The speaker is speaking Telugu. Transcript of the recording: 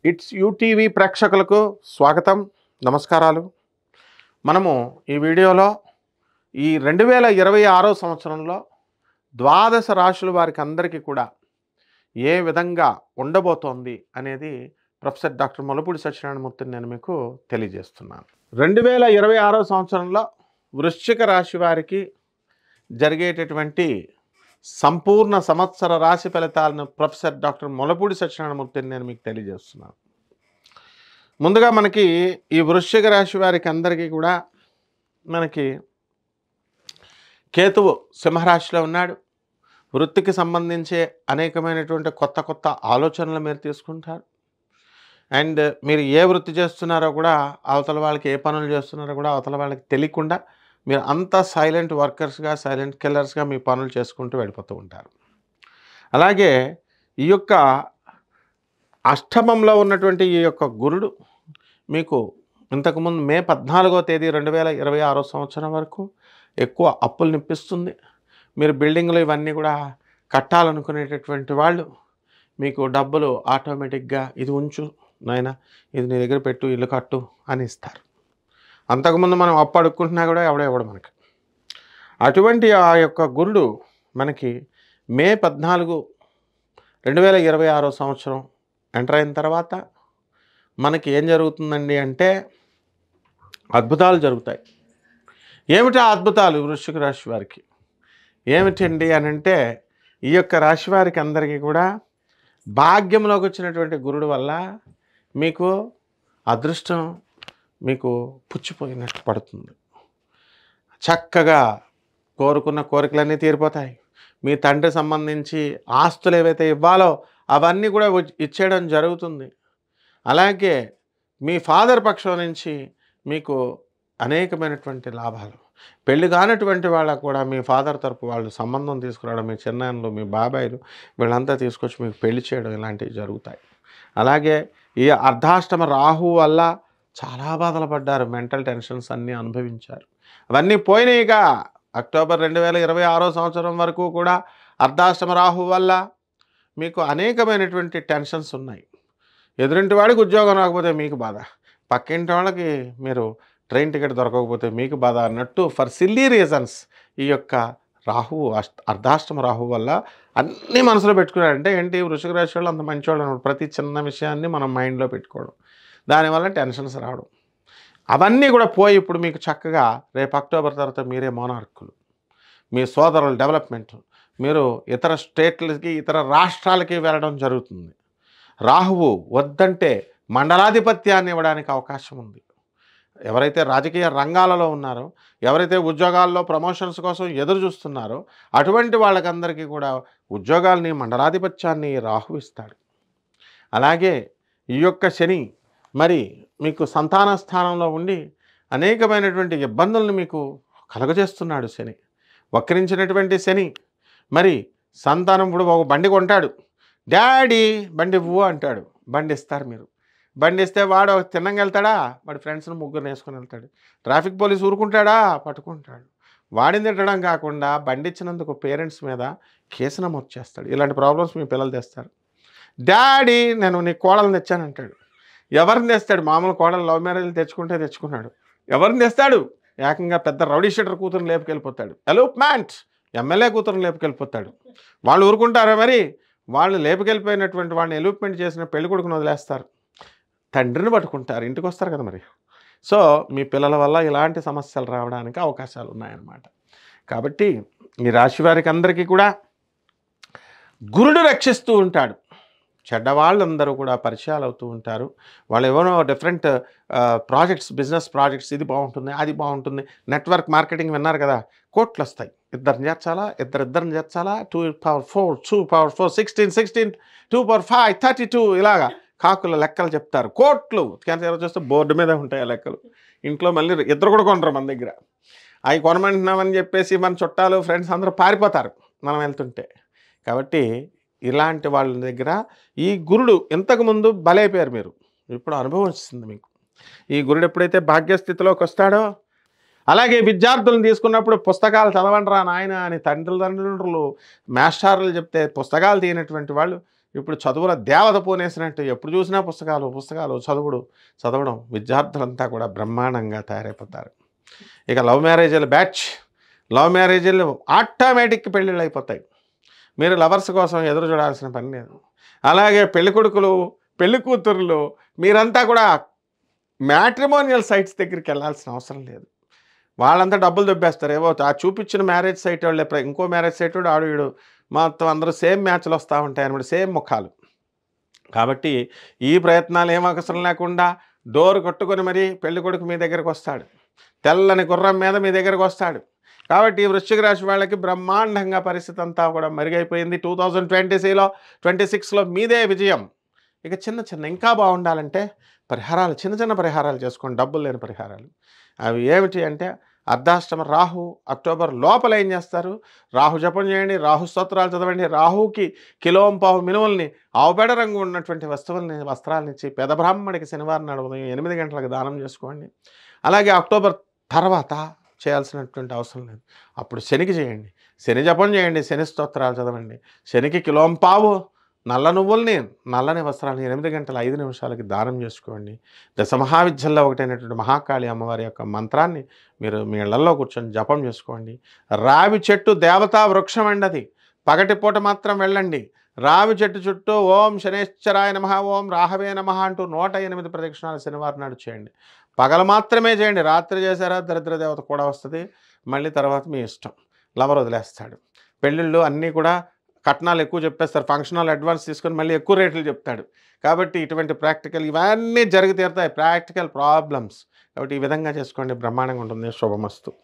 ఇట్స్ యూటీవీ ప్రేక్షకులకు స్వాగతం, నమస్కారాలు. మనము ఈ వీడియోలో ఈ 2026 సంవత్సరంలో ద్వాదశ రాశుల వారికి అందరికీ కూడా ఏ విధంగా ఉండబోతోంది అనేది ప్రొఫెసర్ డాక్టర్ ముల్లపూడి సత్యనారాయణమూర్తిని నేను మీకు తెలియజేస్తున్నాను. 2026 సంవత్సరంలో వృశ్చిక రాశి వారికి జరిగేటటువంటి సంపూర్ణ సంవత్సర రాశి ఫలితాలను ప్రొఫెసర్ డాక్టర్ ముల్లపూడి సత్యనారాయణమూర్తిని నేను మీకు తెలియజేస్తున్నాను. ముందుగా మనకి ఈ వృశ్చిక రాశి వారికి అందరికీ కూడా మనకి కేతువు సింహరాశిలో ఉన్నాడు. వృత్తికి సంబంధించే అనేకమైనటువంటి కొత్త కొత్త ఆలోచనలు మీరు తీసుకుంటారు. అండ్ మీరు ఏ వృత్తి చేస్తున్నారో కూడా అవతల వాళ్ళకి ఏ పనులు చేస్తున్నారో కూడా అవతల వాళ్ళకి తెలియకుండా మీరు అంతా సైలెంట్ వర్కర్స్గా, సైలెంట్ కిల్లర్స్గా మీ పనులు చేసుకుంటూ వెళ్ళిపోతూ ఉంటారు. అలాగే ఈ యొక్క అష్టమంలో ఉన్నటువంటి ఈ యొక్క గురుడు మీకు ఇంతకుముందు మే 14వ తేదీ 2026 సంవత్సరం వరకు ఎక్కువ అప్పులు నిప్పిస్తుంది. మీరు బిల్డింగ్లు ఇవన్నీ కూడా కట్టాలనుకునేటటువంటి వాళ్ళు మీకు డబ్బులు ఆటోమేటిక్గా ఇది ఉంచు నాయనా, ఇది నీ దగ్గర పెట్టు, ఇల్లు కట్టు అని ఇస్తారు. అంతకుముందు మనం అప్పు అడుక్కుంటున్నా కూడా ఎవడో మనకి. అటువంటి ఆ యొక్క గురుడు మనకి మే 14, 2026 సంవత్సరం ఎంటర్ అయిన తర్వాత మనకి ఏం జరుగుతుందండి అంటే అద్భుతాలు జరుగుతాయి. ఏమిటి ఆ అద్భుతాలు? వృశ్చిక రాశి వారికి ఏమిటండి అని అంటే ఈ యొక్క రాశి వారికి అందరికీ కూడా భాగ్యంలోకి వచ్చినటువంటి గురుడు వల్ల మీకు అదృష్టం మీకు పుచ్చిపోయినట్టు పడుతుంది. చక్కగా కోరుకున్న కోరికలన్నీ తీరిపోతాయి. మీ తండ్రి సంబంధించి ఆస్తులు ఏవైతే ఇవ్వాలో అవన్నీ కూడా ఇచ్చేయడం జరుగుతుంది. అలాగే మీ ఫాదర్ పక్షం నుంచి మీకు అనేకమైనటువంటి లాభాలు. పెళ్లి కానటువంటి వాళ్ళకు కూడా మీ ఫాదర్ తరపు వాళ్ళు సంబంధం తీసుకురావడం, మీ చిన్నాన్నలు, మీ బాబాయిలు వీళ్ళంతా తీసుకొచ్చి మీకు పెళ్లి చేయడం ఇలాంటివి జరుగుతాయి. అలాగే ఈ అర్ధాష్టమ రాహు వల్ల చాలా బాధలు పడ్డారు, మెంటల్ టెన్షన్స్ అన్నీ అనుభవించారు. అవన్నీ పోయినాయిగా. అక్టోబర్ 2026 సంవత్సరం వరకు కూడా అర్ధాష్టమ రాహు వల్ల మీకు అనేకమైనటువంటి టెన్షన్స్ ఉన్నాయి. ఎదురింటి వాడికి ఉద్యోగం రాకపోతే మీకు బాధ, పక్కింటి వాళ్ళకి మీరు ట్రైన్ టికెట్ దొరకకపోతే మీకు బాధ అన్నట్టు ఫర్ సిల్లీ రీజన్స్ ఈ యొక్క రాహువు అర్ధాష్టమ రాహువు వల్ల అన్నీ మనసులో పెట్టుకున్నారంటే ఏంటి, వృశ్చిక రాశి వాళ్ళు అంత మంచివాళ్ళు అన్నమాట. ప్రతి చిన్న విషయాన్ని మనం మైండ్లో పెట్టుకోవడం, దానివల్ల టెన్షన్స్ రావడం అవన్నీ కూడా పోయి ఇప్పుడు మీకు చక్కగా రేపు అక్టోబర్ తర్వాత మీరే మోనార్కులు. మీ సోదరుల డెవలప్మెంట్, మీరు ఇతర స్టేట్లకి ఇతర రాష్ట్రాలకి వెళ్ళడం జరుగుతుంది. రాహువు వద్దంటే మండలాధిపత్యాన్ని ఇవ్వడానికి అవకాశం ఉంది. ఎవరైతే రాజకీయ రంగాలలో ఉన్నారో, ఎవరైతే ఉద్యోగాల్లో ప్రమోషన్స్ కోసం ఎదురు చూస్తున్నారో అటువంటి వాళ్ళకందరికీ కూడా ఉద్యోగాల్ని, మండలాధిపత్యాన్ని రాహువు ఇస్తాడు. అలాగే ఈ యొక్క శని మరి మీకు సంతాన స్థానంలో ఉండి అనేకమైనటువంటి ఇబ్బందులను మీకు కలుగజేస్తున్నాడు. శని వక్రించినటువంటి శని మరి సంతానం ఇప్పుడు ఒక బండి కొంటాడు, డాడీ బండి ఇవ్వు అంటాడు, బండి ఇస్తారు. మీరు బండి ఇస్తే వాడు తిన్నంగా వెళ్తాడా, వాడి ఫ్రెండ్స్ని ముగ్గురు వేసుకొని వెళ్తాడు. ట్రాఫిక్ పోలీసు ఊరుకుంటాడా, పట్టుకుంటాడు. వాడిని తిట్టడం కాకుండా బండి ఇచ్చినందుకు పేరెంట్స్ మీద కేసు నమోదు చేస్తాడు. ఇలాంటి ప్రాబ్లమ్స్ మీ పిల్లలు తెస్తారు. డాడీ నేను నీ కోడలను తెచ్చానంటాడు. ఎవరిని తెస్తాడు? మామూలు కోడలు లవ్ మ్యారేజ్లు తెచ్చుకున్నాడు. ఎవరిని తెస్తాడు? ఏకంగా పెద్ద రౌడీ షీటర్ కూతురుని లేపుకెళ్ళిపోతాడు. ఎలూప్మెంట్ ఎమ్మెల్యే కూతురుని లేపుకెళ్ళిపోతాడు. వాళ్ళు ఊరుకుంటారా? మరి వాళ్ళు లేపుకెళ్ళిపోయినటువంటి వాళ్ళని ఎలూప్మెంట్ చేసిన పెళ్లి కొడుకుని వదిలేస్తారు, తండ్రిని పట్టుకుంటారు, ఇంటికి వస్తారు కదా మరి. సో మీ పిల్లల వల్ల ఇలాంటి సమస్యలు రావడానికి అవకాశాలు ఉన్నాయన్నమాట. కాబట్టి ఈ రాశి వారికి అందరికీ కూడా గురుడు రక్షిస్తూ ఉంటాడు. చెడ్డవాళ్ళందరూ కూడా పరిచయాలు అవుతూ ఉంటారు. వాళ్ళు ఏవో డిఫరెంట్ ప్రాజెక్ట్స్, బిజినెస్ ప్రాజెక్ట్స్, ఇది బాగుంటుంది, అది బాగుంటుంది, నెట్వర్క్ మార్కెటింగ్ విన్నారు కదా, కోట్లు వస్తాయి. ఇద్దరిని చేర్చాలా, ఇద్దరిని చేర్చాలా, 2 power 4 2 power 4 16 2 power 5 32 ఇలాగా కాకుల లెక్కలు చెప్తారు. కోట్లు క్యాన్సర్ చూస్తే బోర్డు మీద ఉంటాయి ఆ లెక్కలు. ఇంట్లో మళ్ళీ ఇద్దరు కూడా కొనరు మన దగ్గర. అవి కొనమంటున్నామని చెప్పేసి మన చుట్టాలు, ఫ్రెండ్స్ అందరూ పారిపోతారు మనం వెళ్తుంటే. కాబట్టి ఇలాంటి వాళ్ళ దగ్గర ఈ గురుడు ఇంతకుముందు బలైపోయారు మీరు, ఇప్పుడు అనుభవం వస్తుంది మీకు. ఈ గురుడు ఎప్పుడైతే భాగ్యస్థితిలోకి వస్తాడో, అలాగే విద్యార్థులను తీసుకున్నప్పుడు పుస్తకాలు చదవండి రా నాయన అని తల్లిదండ్రులు మాస్టర్లు చెప్తే పుస్తకాలు తీయనటువంటి వాళ్ళు ఇప్పుడు చదువుల దేవత పూనేసినట్టు ఎప్పుడు చూసినా పుస్తకాలు పుస్తకాలు చదవడం విద్యార్థులంతా కూడా బ్రహ్మాండంగా తయారైపోతారు. ఇక లవ్ మ్యారేజీల బ్యాచ్, లవ్ మ్యారేజీలు ఆటోమేటిక్ పెళ్ళిళ్ళు అయిపోతాయి. మీరు లవర్స్ కోసం ఎదురు చూడాల్సిన పని లేదు. అలాగే పెళ్లి కొడుకులు పెళ్లి కూతురులు మీరంతా కూడా మ్యాట్రిమోనియల్ సైట్స్ దగ్గరికి వెళ్ళాల్సిన అవసరం లేదు. వాళ్ళంతా డబ్బులు దొబ్బేస్తారు. ఏవో ఆ చూపించిన మ్యారేజ్ సైట్ వాళ్ళే ఇంకో మ్యారేజ్ సైట్ వాడు ఆడు వీడు మొత్తం అందరూ సేమ్ మ్యాచ్లు వస్తూ ఉంటాయి అన్నమాట, సేమ్ ముఖాలు. కాబట్టి ఈ ప్రయత్నాలు ఏం అవసరం లేకుండా డోర్ కొట్టుకొని మరీ పెళ్లి కొడుకు మీ దగ్గరకు వస్తాడు, తెల్లని గుర్రం మీద మీ దగ్గరకు వస్తాడు. కాబట్టి వృశ్చిక రాశి వాళ్ళకి బ్రహ్మాండంగా పరిస్థితి అంతా కూడా మెరుగైపోయింది. 2026లో మీదే విజయం. ఇక ఇంకా బాగుండాలంటే పరిహారాలు, చిన్న పరిహారాలు చేసుకోండి, డబ్బులు లేని పరిహారాలు. అవి ఏమిటి అంటే అర్ధాష్టమ రాహు అక్టోబర్ లోపల ఏం చేస్తారు, రాహు జపం చేయండి, రాహు స్తోత్రాలు చదవండి, రాహుకి కిలోంపావు మినుముల్ని ఆవుపేడ రంగు ఉన్నటువంటి వస్త్రాలనిచ్చి పేద బ్రాహ్మణికి శనివారం నాడు ఉదయం 8 గంటలకు దానం చేసుకోండి. అలాగే అక్టోబర్ తర్వాత చేయాల్సినటువంటి అవసరం లేదు, అప్పుడు శనికి చేయండి, శని జపం చేయండి, శని స్తోత్రాలు చదవండి, శనికి కిలోంపావు నల్ల నువ్వుల్ని నల్లని వస్త్రాలని 8 గంటల 5 నిమిషాలకి దానం చేసుకోండి. దశమహావిద్యల్లో ఒకటైనటువంటి మహాకాళి అమ్మవారి యొక్క మంత్రాన్ని మీరు మీ ఇళ్లలో కూర్చొని జపం చేసుకోండి. రావి చెట్టు దేవతా వృక్షం అండి, అది పగటిపూట మాత్రం వెళ్ళండి. రావి చెట్టు చుట్టూ ఓం శనేశ్వరాయ నమః, ఓం రాహవే నమః అంటూ 108 ప్రదక్షిణాలు శనివారం నాడు చేయండి. పగలు మాత్రమే చేయండి, రాత్రి చేశారా దరిద్ర దేవత కూడా వస్తుంది, మళ్ళీ తర్వాత మీ ఇష్టం, లవర్ వదిలేస్తాడు. పెళ్ళిళ్ళు అన్నీ కూడా కట్నాలు ఎక్కువ చెప్పేస్తారు, ఫంక్షన్ హాల్ అడ్వాన్స్ తీసుకొని మళ్ళీ ఎక్కువ రేట్లు చెప్తాడు. కాబట్టి ఇటువంటి ప్రాక్టికల్ ఇవన్నీ జరిగి తీరుతాయి, ప్రాక్టికల్ ప్రాబ్లమ్స్. కాబట్టి ఈ విధంగా చేసుకోండి, బ్రహ్మాండంగా ఉంటుంది. శుభమస్తు.